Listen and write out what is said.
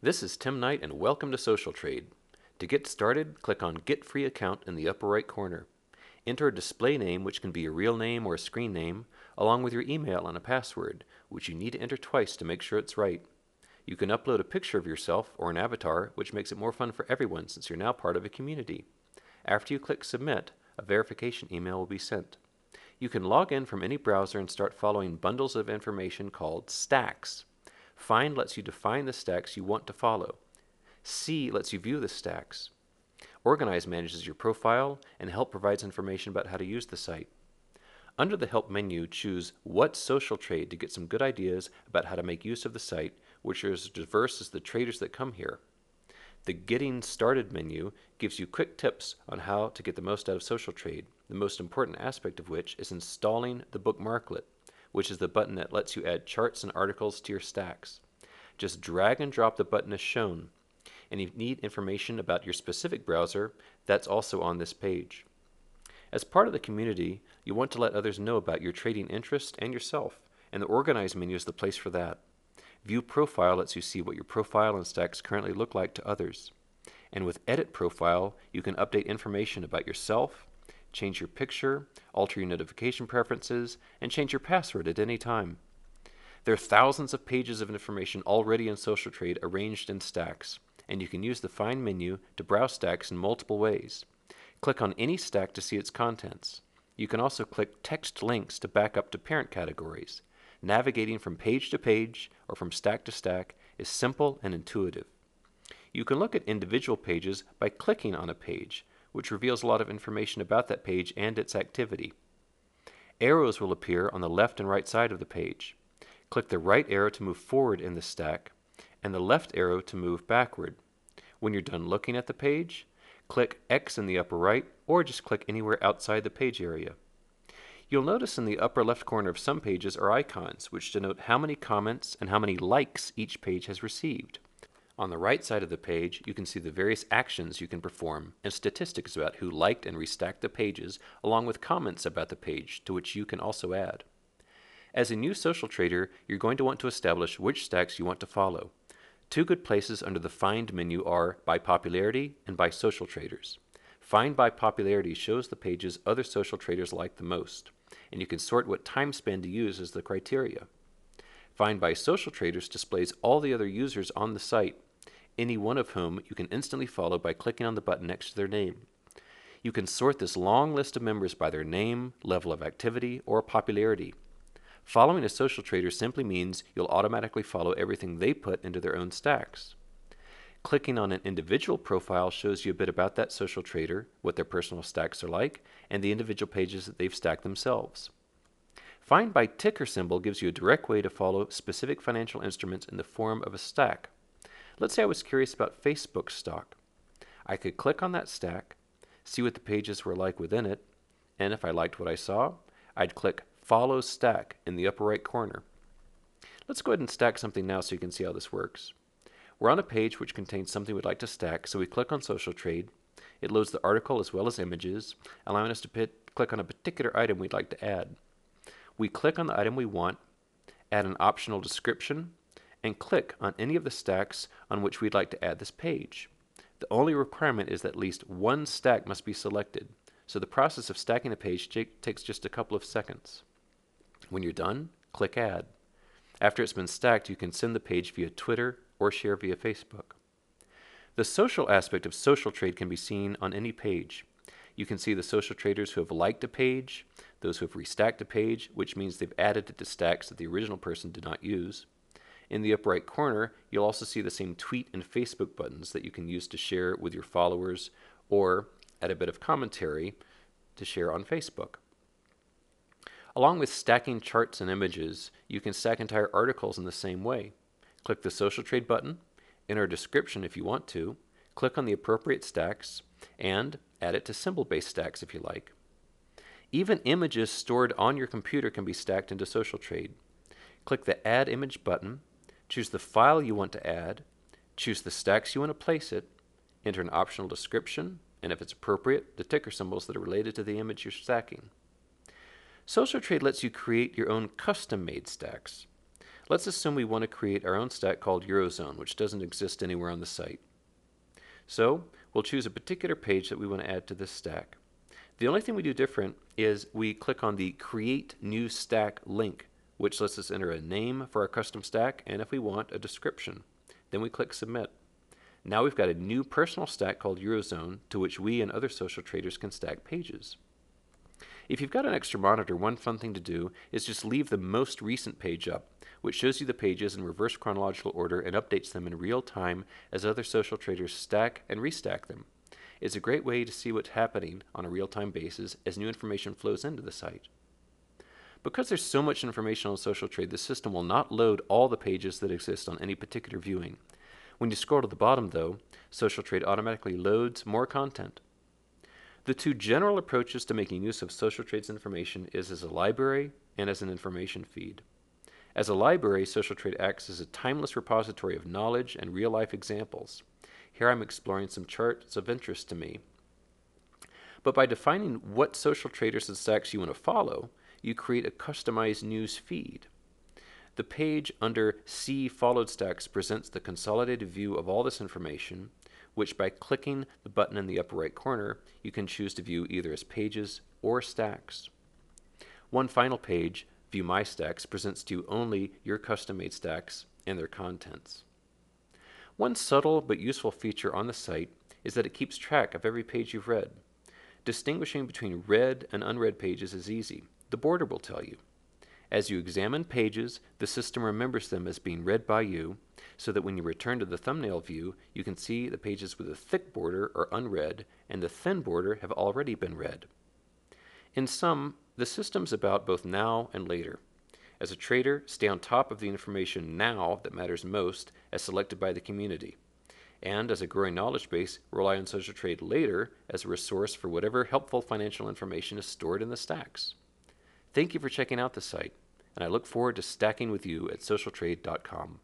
This is Tim Knight and welcome to SocialTrade. To get started, click on Get Free Account in the upper right corner. Enter a display name, which can be a real name or a screen name, along with your email and a password, which you need to enter twice to make sure it's right. You can upload a picture of yourself or an avatar, which makes it more fun for everyone since you're now part of a community. After you click Submit, a verification email will be sent. You can log in from any browser and start following bundles of information called stacks. Find lets you define the stacks you want to follow. See lets you view the stacks. Organize manages your profile, and Help provides information about how to use the site. Under the Help menu, choose What Social Trade to get some good ideas about how to make use of the site, which are as diverse as the traders that come here. The Getting Started menu gives you quick tips on how to get the most out of SocialTrade, the most important aspect of which is installing the bookmarklet, which is the button that lets you add charts and articles to your stacks. Just drag and drop the button as shown, and if you need information about your specific browser, that's also on this page. As part of the community, you want to let others know about your trading interest and yourself, and the Organize menu is the place for that. View Profile lets you see what your profile and stacks currently look like to others. And with Edit Profile, you can update information about yourself, change your picture, alter your notification preferences, and change your password at any time. There are thousands of pages of information already in SocialTrade arranged in stacks, and you can use the Find menu to browse stacks in multiple ways. Click on any stack to see its contents. You can also click text links to back up to parent categories. Navigating from page to page or from stack to stack is simple and intuitive. You can look at individual pages by clicking on a page, which reveals a lot of information about that page and its activity. Arrows will appear on the left and right side of the page. Click the right arrow to move forward in the stack, and the left arrow to move backward. When you're done looking at the page, click X in the upper right, or just click anywhere outside the page area. You'll notice in the upper left corner of some pages are icons, which denote how many comments and how many likes each page has received. On the right side of the page, you can see the various actions you can perform and statistics about who liked and restacked the pages, along with comments about the page, to which you can also add. As a new social trader, you're going to want to establish which stacks you want to follow. Two good places under the Find menu are by popularity and by social traders. Find by popularity shows the pages other social traders like the most, and you can sort what time span to use as the criteria. Find by social traders displays all the other users on the site, any one of whom you can instantly follow by clicking on the button next to their name. You can sort this long list of members by their name, level of activity, or popularity. Following a social trader simply means you'll automatically follow everything they put into their own stacks. Clicking on an individual profile shows you a bit about that social trader, what their personal stacks are like, and the individual pages that they've stacked themselves. Find by ticker symbol gives you a direct way to follow specific financial instruments in the form of a stack. Let's say I was curious about Facebook stock. I could click on that stack, see what the pages were like within it, and if I liked what I saw, I'd click Follow Stack in the upper right corner. Let's go ahead and stack something now so you can see how this works. We're on a page which contains something we'd like to stack, so we click on SocialTrade. It loads the article as well as images, allowing us to click on a particular item we'd like to add. We click on the item we want, add an optional description, and click on any of the stacks on which we'd like to add this page. The only requirement is that at least one stack must be selected, so the process of stacking a page takes just a couple of seconds. When you're done, click Add. After it's been stacked, you can send the page via Twitter or share via Facebook. The social aspect of SocialTrade can be seen on any page. You can see the social traders who have liked a page, those who have restacked a page, which means they've added it to stacks that the original person did not use. In the upper right corner, you'll also see the same tweet and Facebook buttons that you can use to share with your followers or add a bit of commentary to share on Facebook. Along with stacking charts and images, you can stack entire articles in the same way. Click the SocialTrade button, enter a description if you want to, click on the appropriate stacks, and add it to symbol-based stacks if you like. Even images stored on your computer can be stacked into SocialTrade. Click the Add Image button, choose the file you want to add, choose the stacks you want to place it, enter an optional description, and if it's appropriate, the ticker symbols that are related to the image you're stacking. SocialTrade lets you create your own custom-made stacks. Let's assume we want to create our own stack called Eurozone, which doesn't exist anywhere on the site. So we'll choose a particular page that we want to add to this stack. The only thing we do different is we click on the Create New Stack link, which lets us enter a name for our custom stack and, if we want, a description. Then we click Submit. Now we've got a new personal stack called Eurozone to which we and other social traders can stack pages. If you've got an extra monitor, one fun thing to do is just leave the most recent page up, which shows you the pages in reverse chronological order and updates them in real time as other social traders stack and restack them. It's a great way to see what's happening on a real-time basis as new information flows into the site. Because there's so much information on SocialTrade, the system will not load all the pages that exist on any particular viewing. When you scroll to the bottom, though, SocialTrade automatically loads more content. The two general approaches to making use of SocialTrade's information is as a library and as an information feed. As a library, SocialTrade acts as a timeless repository of knowledge and real-life examples. Here I'm exploring some charts of interest to me. But by defining what social traders and stacks you want to follow, you create a customized news feed. The page under See Followed Stacks presents the consolidated view of all this information, which by clicking the button in the upper right corner, you can choose to view either as pages or stacks. One final page, View My Stacks, presents to you only your custom-made stacks and their contents. One subtle but useful feature on the site is that it keeps track of every page you've read. Distinguishing between read and unread pages is easy. The border will tell you. As you examine pages, the system remembers them as being read by you, so that when you return to the thumbnail view, you can see the pages with a thick border are unread and the thin border have already been read. In sum, the system's about both now and later. As a trader, stay on top of the information now that matters most as selected by the community. And as a growing knowledge base, rely on SocialTrade later as a resource for whatever helpful financial information is stored in the stacks. Thank you for checking out the site, and I look forward to stacking with you at socialtrade.com.